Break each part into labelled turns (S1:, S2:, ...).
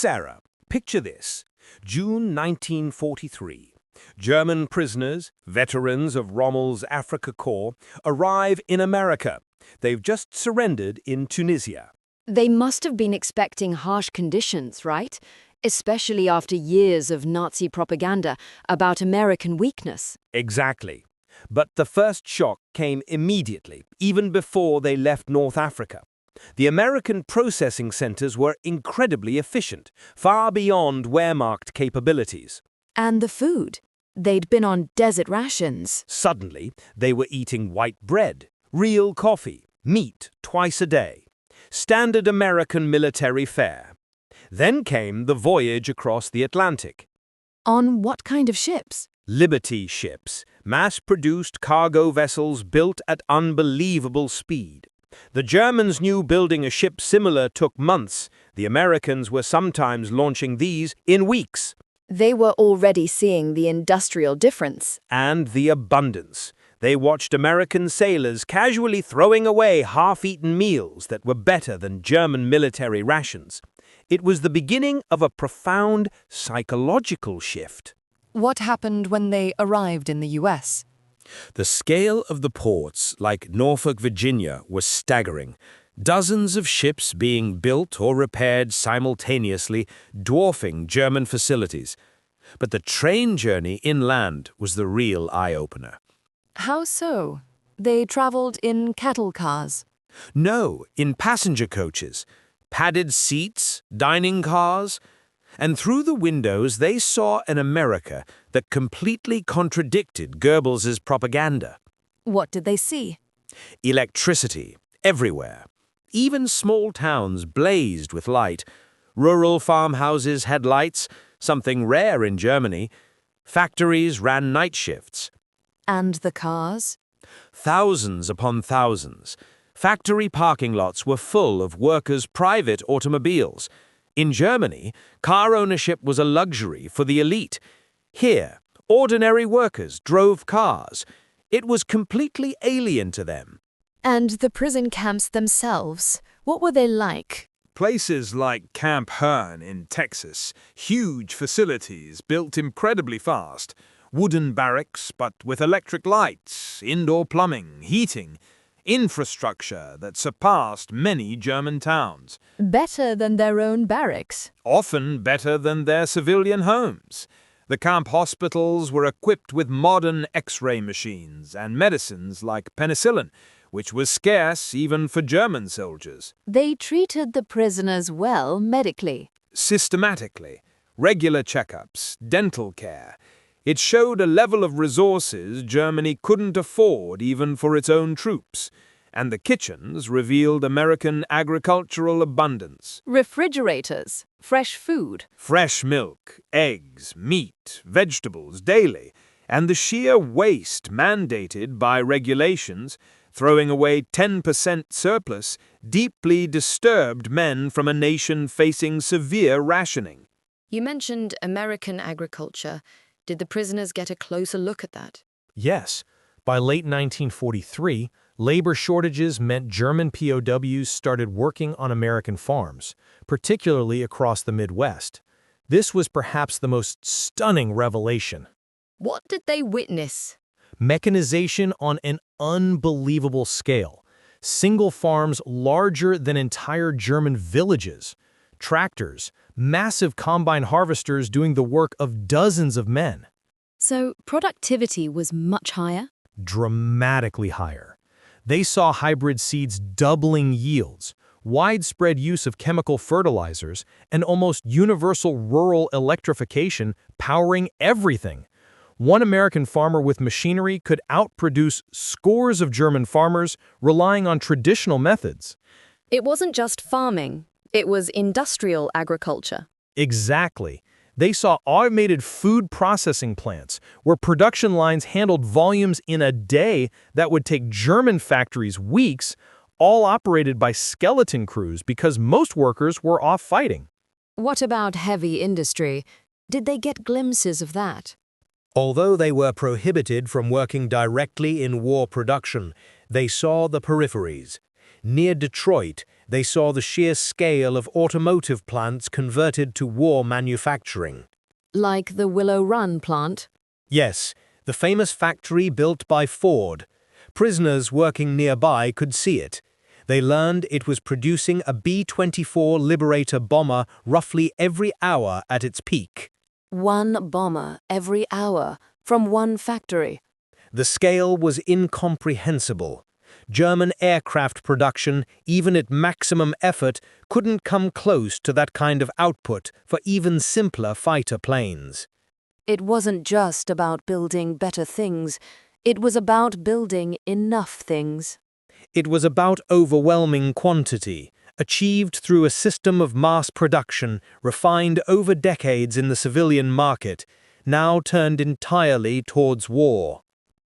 S1: Sarah, picture this. June 1943. German prisoners, veterans of Rommel's Afrika Korps, arrive in America. They've just surrendered in Tunisia.
S2: They must have been expecting harsh conditions, right? Especially after years of Nazi propaganda about American weakness.
S1: Exactly. But the first shock came immediately, even before they left North Africa. The American processing centers were incredibly efficient, far beyond Wehrmacht capabilities.
S2: And the food? They'd been on desert rations.
S1: Suddenly, they were eating white bread, real coffee, meat twice a day. Standard American military fare. Then came the voyage across the Atlantic.
S2: On what kind of ships?
S1: Liberty ships, mass-produced cargo vessels built at unbelievable speed. The Germans knew building a ship similar took months. The Americans were sometimes launching these in weeks.
S2: They were already seeing the industrial difference.
S1: And the abundance. They watched American sailors casually throwing away half-eaten meals that were better than German military rations. It was the beginning of a profound psychological shift.
S3: What happened when they arrived in the US?
S1: The scale of the ports, like Norfolk, Virginia, was staggering. Dozens of ships being built or repaired simultaneously, dwarfing German facilities. But the train journey inland was the real eye-opener.
S3: How so? They traveled in cattle cars.
S1: No, in passenger coaches, padded seats, dining cars. And through the windows they saw an America that completely contradicted Goebbels's propaganda.
S3: What did they see?
S1: Electricity everywhere. Even small towns blazed with light. Rural farmhouses had lights, something rare in Germany. Factories ran night shifts.
S3: And the cars?
S1: Thousands upon thousands. Factory parking lots were full of workers' private automobiles. In Germany, car ownership was a luxury for the elite. Here, ordinary workers drove cars. It was completely alien to them.
S3: And the prison camps themselves, what were they like?
S4: Places like Camp Hearn in Texas, huge facilities built incredibly fast. Wooden barracks, but with electric lights, indoor plumbing, heating. Infrastructure that surpassed many German towns.
S3: Better than their own barracks.
S4: Often better than their civilian homes. The camp hospitals were equipped with modern X-ray machines and medicines like penicillin, which was scarce even for German soldiers.
S3: They treated the prisoners well medically.
S4: Systematically. Regular checkups, dental care. It showed a level of resources Germany couldn't afford even for its own troops, and the kitchens revealed American agricultural abundance.
S3: Refrigerators, fresh food.
S4: Fresh milk, eggs, meat, vegetables daily, and the sheer waste mandated by regulations, throwing away 10% surplus, deeply disturbed men from a nation facing severe rationing.
S2: You mentioned American agriculture. Did the prisoners get a closer look at that?
S5: Yes. By late 1943, labor shortages meant German POWs started working on American farms, particularly across the Midwest. This was perhaps the most stunning revelation.
S2: What did they witness?
S5: Mechanization on an unbelievable scale. Single farms larger than entire German villages. Tractors, massive combine harvesters doing the work of dozens of men.
S2: So productivity was much higher?
S5: Dramatically higher. They saw hybrid seeds doubling yields, widespread use of chemical fertilizers, and almost universal rural electrification powering everything. One American farmer with machinery could outproduce scores of German farmers relying on traditional methods.
S2: It wasn't just farming. It was industrial agriculture.
S5: Exactly. They saw automated food processing plants where production lines handled volumes in a day that would take German factories weeks, all operated by skeleton crews because most workers were off fighting.
S2: What about heavy industry? Did they get glimpses of that?
S1: Although they were prohibited from working directly in war production, they saw the peripheries. Near Detroit,
S5: They saw the sheer scale of automotive plants converted to war manufacturing.
S2: Like the Willow Run plant.
S5: Yes, the famous factory built by Ford. Prisoners working nearby could see it. They learned it was producing a B-24 Liberator bomber roughly every hour at its peak.
S2: One bomber every hour from one factory.
S5: The scale was incomprehensible. German aircraft production, even at maximum effort, couldn't come close to that kind of output for even simpler fighter planes.
S2: It wasn't just about building better things. It was about building enough things.
S5: It was about overwhelming quantity, achieved through a system of mass production refined over decades in the civilian market, now turned entirely towards war.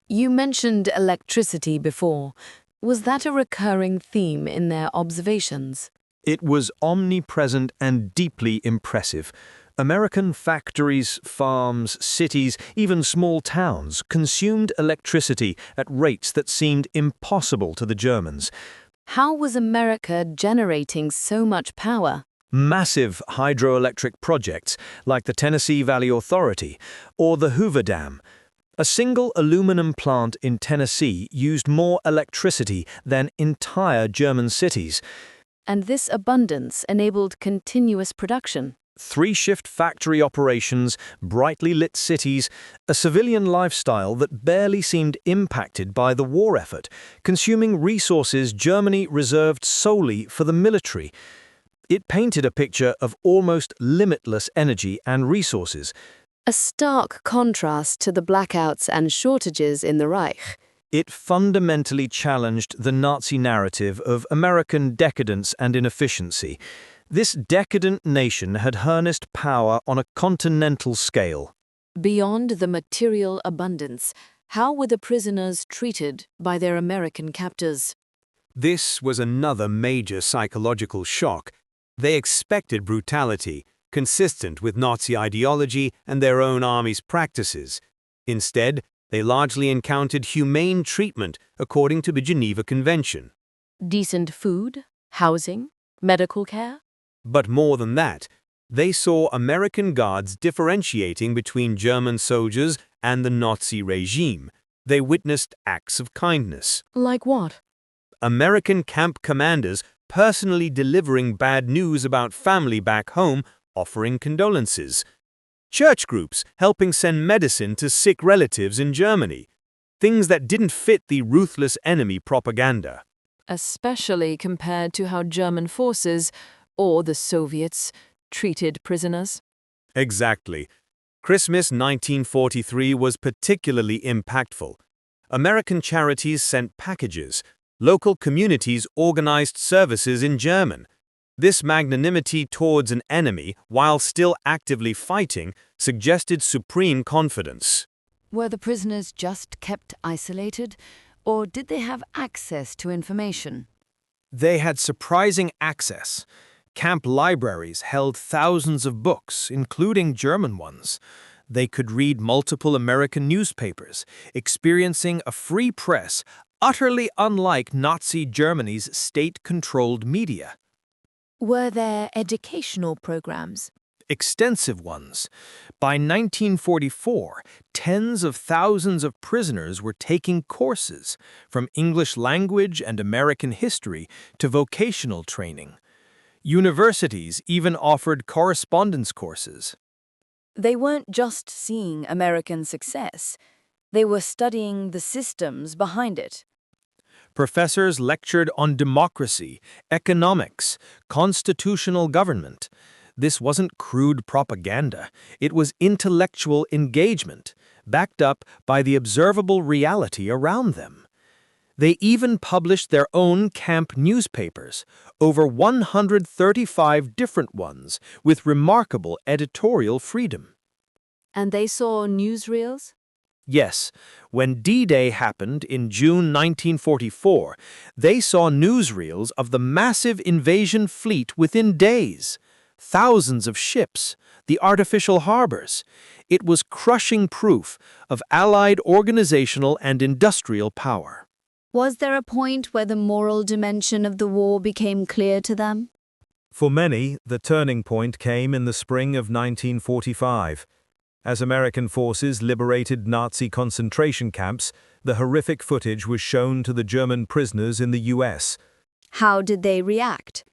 S2: You mentioned electricity before. Was that a recurring theme in their observations?
S1: It was omnipresent and deeply impressive. American factories, farms, cities, even small towns consumed electricity at rates that seemed impossible to the Germans.
S2: How was America generating so much power?
S1: Massive hydroelectric projects like the Tennessee Valley Authority or the Hoover Dam. A single aluminum plant in Tennessee used more electricity than entire German cities.
S2: And this abundance enabled continuous production.
S1: 3-shift factory operations, brightly lit cities, a civilian lifestyle that barely seemed impacted by the war effort, consuming resources Germany reserved solely for the military. It painted a picture of almost limitless energy and resources.
S2: A stark contrast to the blackouts and shortages in the Reich.
S1: It fundamentally challenged the Nazi narrative of American decadence and inefficiency. This decadent nation had harnessed power on a continental scale.
S2: Beyond the material abundance, how were the prisoners treated by their American captors?
S4: This was another major psychological shock. They expected brutality, consistent with Nazi ideology and their own army's practices. Instead, they largely encountered humane treatment according to the Geneva Convention.
S2: Decent food, housing, medical care?
S4: But more than that, they saw American guards differentiating between German soldiers and the Nazi regime. They witnessed acts of kindness.
S2: Like what?
S4: American camp commanders personally delivering bad news about family back home, offering condolences. Church groups helping send medicine to sick relatives in Germany. Things that didn't fit the ruthless enemy propaganda.
S2: Especially compared to how German forces, or the Soviets, treated prisoners.
S4: Exactly. Christmas 1943 was particularly impactful. American charities sent packages. Local communities organized services in German. This magnanimity towards an enemy, while still actively fighting, suggested supreme confidence.
S2: Were the prisoners just kept isolated, or did they have access to information?
S5: They had surprising access. Camp libraries held thousands of books, including German ones. They could read multiple American newspapers, experiencing a free press utterly unlike Nazi Germany's state-controlled media.
S3: Were there educational programs?
S5: Extensive ones. By 1944, tens of thousands of prisoners were taking courses, from English language and American history to vocational training. Universities even offered correspondence courses.
S6: They weren't just seeing American success. They were studying the systems behind it.
S5: Professors lectured on democracy, economics, constitutional government. This wasn't crude propaganda. It was intellectual engagement, backed up by the observable reality around them. They even published their own camp newspapers, over 135 different ones, with remarkable editorial freedom.
S6: And they saw newsreels?
S5: Yes, when D-Day happened in June 1944, they saw newsreels of the massive invasion fleet within days. Thousands of ships, the artificial harbors. It was crushing proof of Allied organizational and industrial power.
S7: Was there a point where the moral dimension of the war became clear to them?
S5: For many, the turning point came in the spring of 1945. As American forces liberated Nazi concentration camps, the horrific footage was shown to the German prisoners in the US.
S7: How did they react?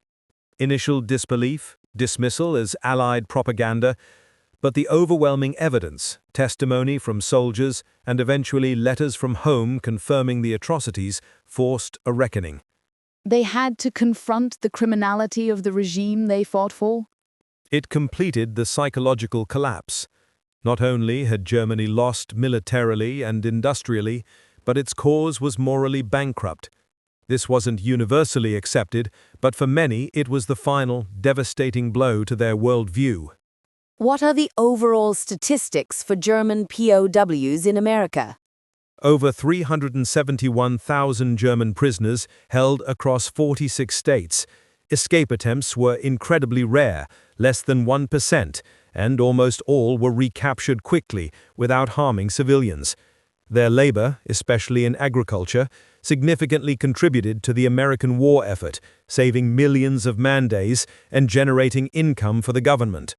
S5: Initial disbelief, dismissal as Allied propaganda, but the overwhelming evidence, testimony from soldiers, and eventually letters from home confirming the atrocities, forced a reckoning.
S8: They had to confront the criminality of the regime they fought for.
S5: It completed the psychological collapse. Not only had Germany lost militarily and industrially, but its cause was morally bankrupt. This wasn't universally accepted, but for many it was the final, devastating blow to their worldview.
S6: What are the overall statistics for German POWs in America?
S5: Over 371,000 German prisoners held across 46 states. Escape attempts were incredibly rare, less than 1%, and almost all were recaptured quickly without harming civilians. Their labor, especially in agriculture, significantly contributed to the American war effort, saving millions of man-days and generating income for the government.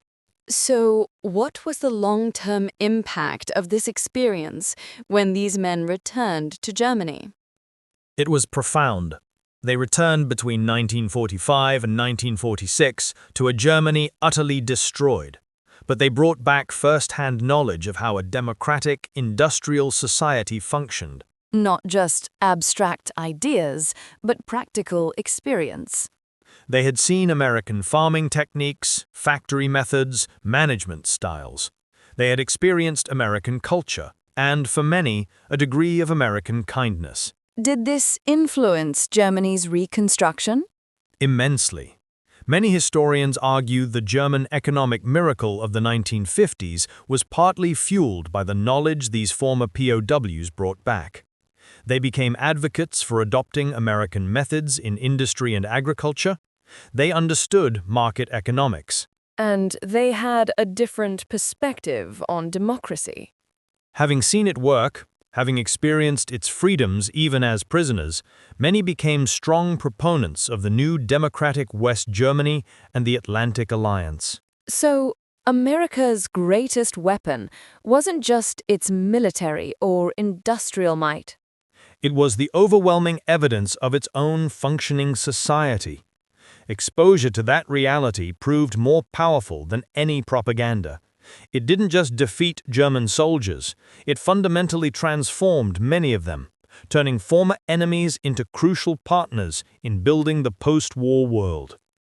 S2: So, what was the long-term impact of this experience when these men returned to Germany?
S9: It was profound. They returned between 1945 and 1946 to a Germany utterly destroyed. But they brought back first-hand knowledge of how a democratic, industrial society functioned.
S6: Not just abstract ideas, but practical experience.
S9: They had seen American farming techniques, factory methods, management styles. They had experienced American culture, and, for many, a degree of American kindness.
S6: Did this influence Germany's reconstruction?
S9: Immensely. Many historians argue the German economic miracle of the 1950s was partly fueled by the knowledge these former POWs brought back. They became advocates for adopting American methods in industry and agriculture. They understood market economics.
S10: And they had a different perspective on democracy.
S9: Having seen it work, having experienced its freedoms even as prisoners, many became strong proponents of the new democratic West Germany and the Atlantic Alliance.
S10: So, America's greatest weapon wasn't just its military or industrial might.
S9: It was the overwhelming evidence of its own functioning society. Exposure to that reality proved more powerful than any propaganda. It didn't just defeat German soldiers, it fundamentally transformed many of them, turning former enemies into crucial partners in building the post-war world.